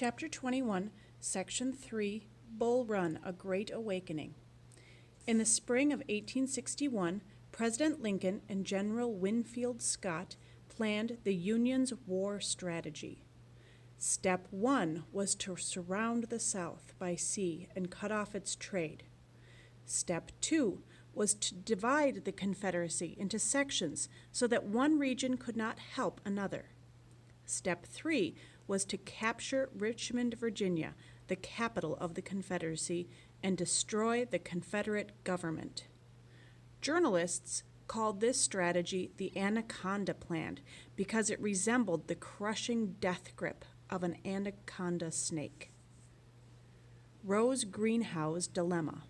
Chapter 21, Section 3, Bull Run, A Great Awakening. In the spring of 1861, President Lincoln and General Winfield Scott planned the Union's war strategy. Step 1 was to surround the South by sea and cut off its trade. Step 2 was to divide the Confederacy into sections so that one region could not help another. Step 3 was to capture Richmond, Virginia, the capital of the Confederacy, and destroy the Confederate government. Journalists called this strategy the Anaconda Plan because it resembled the crushing death grip of an anaconda snake. Rose Greenhow's Dilemma.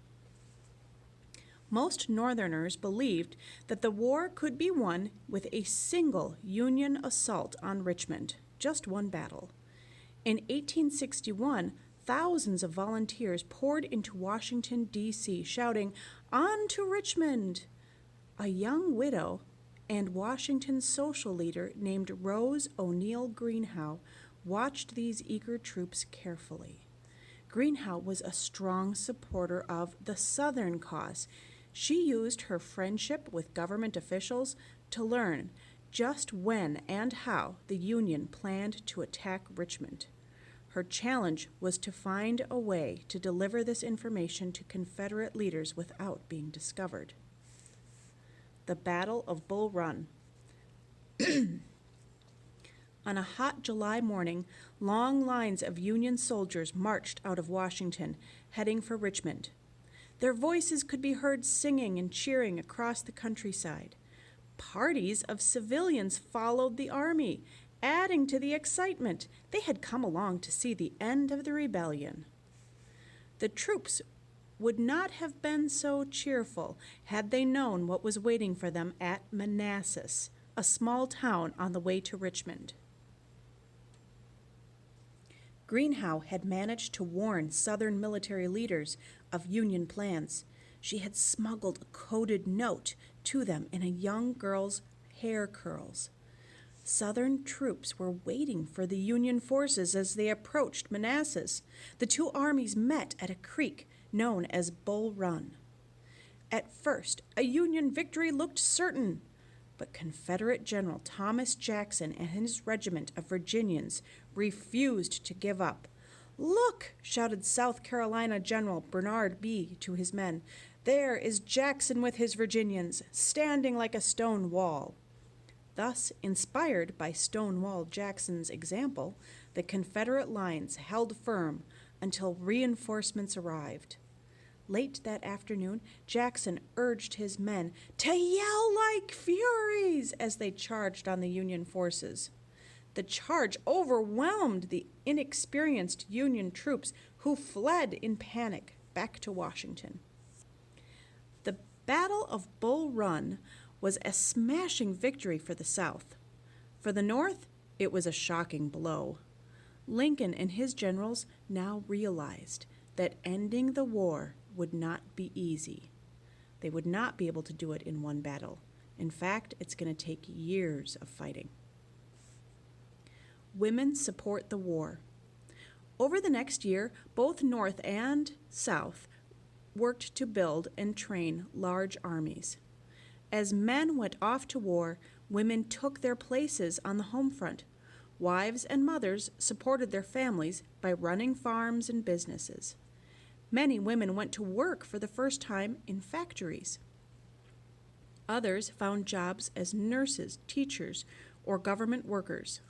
Most Northerners believed that the war could be won with a single Union assault on Richmond, just one battle. In 1861, thousands of volunteers poured into Washington, D.C., shouting, "On to Richmond!" A young widow and Washington social leader named Rose O'Neal Greenhow watched these eager troops carefully. Greenhow was a strong supporter of the Southern cause. She used her friendship with government officials to learn just when and how the Union planned to attack Richmond. Her challenge was to find a way to deliver this information to Confederate leaders without being discovered. The Battle of Bull Run. On a hot July morning, long lines of Union soldiers marched out of Washington, heading for Richmond. Their voices could be heard singing and cheering across the countryside. Parties of civilians followed the army, adding to the excitement. They had come along to see the end of the rebellion. The troops would not have been so cheerful had they known what was waiting for them at Manassas, a small town on the way to Richmond. Greenhow had managed to warn Southern military leaders of Union plans. She had smuggled a coded note to them in a young girl's hair curls. Southern troops were waiting for the Union forces as they approached Manassas. The two armies met at a creek known as Bull Run. At first, a Union victory looked certain, but Confederate General Thomas Jackson and his regiment of Virginians refused to give up. "Look!" shouted South Carolina General Bernard Bee to his men. "There is Jackson with his Virginians, standing like a stone wall." Thus, inspired by Stonewall Jackson's example, the Confederate lines held firm until reinforcements arrived. Late that afternoon, Jackson urged his men to yell like furies as they charged on the Union forces. The charge overwhelmed the inexperienced Union troops, who fled in panic back to Washington. The Battle of Bull Run was a smashing victory for the South. For the North, it was a shocking blow. Lincoln and his generals now realized that ending the war would not be easy. They would not be able to do it in one battle. In fact, it's going to take years of fighting. Women support the war. Over the next year, both North and South worked to build and train large armies. As men went off to war, women took their places on the home front. Wives and mothers supported their families by running farms and businesses. Many women went to work for the first time in factories. Others found jobs as nurses, teachers, or government workers.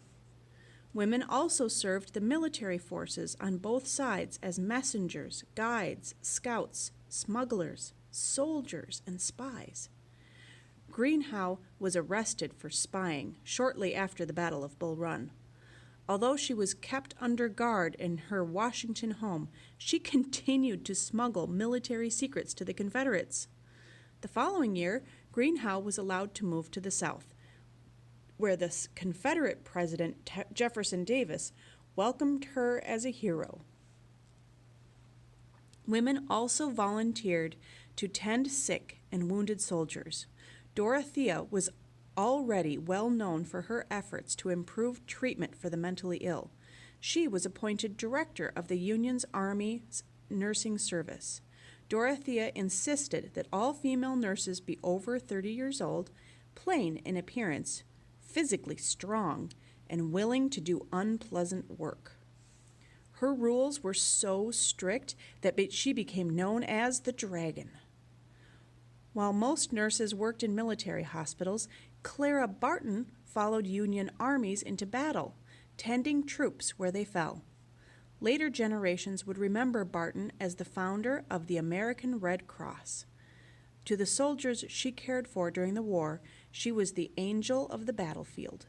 Women also served the military forces on both sides as messengers, guides, scouts, smugglers, soldiers, and spies. Greenhow was arrested for spying shortly after the Battle of Bull Run. Although she was kept under guard in her Washington home, she continued to smuggle military secrets to the Confederates. The following year, Greenhow was allowed to move to the South, where the Confederate President Jefferson Davis welcomed her as a hero. Women also volunteered to tend sick and wounded soldiers. Dorothea was already well known for her efforts to improve treatment for the mentally ill. She was appointed director of the Union's Army's nursing service. Dorothea insisted that all female nurses be over 30 years old, plain in appearance, physically strong, and willing to do unpleasant work. Her rules were so strict that she became known as the Dragon. While most nurses worked in military hospitals, Clara Barton followed Union armies into battle, tending troops where they fell. Later generations would remember Barton as the founder of the American Red Cross. To the soldiers she cared for during the war, she was the angel of the battlefield.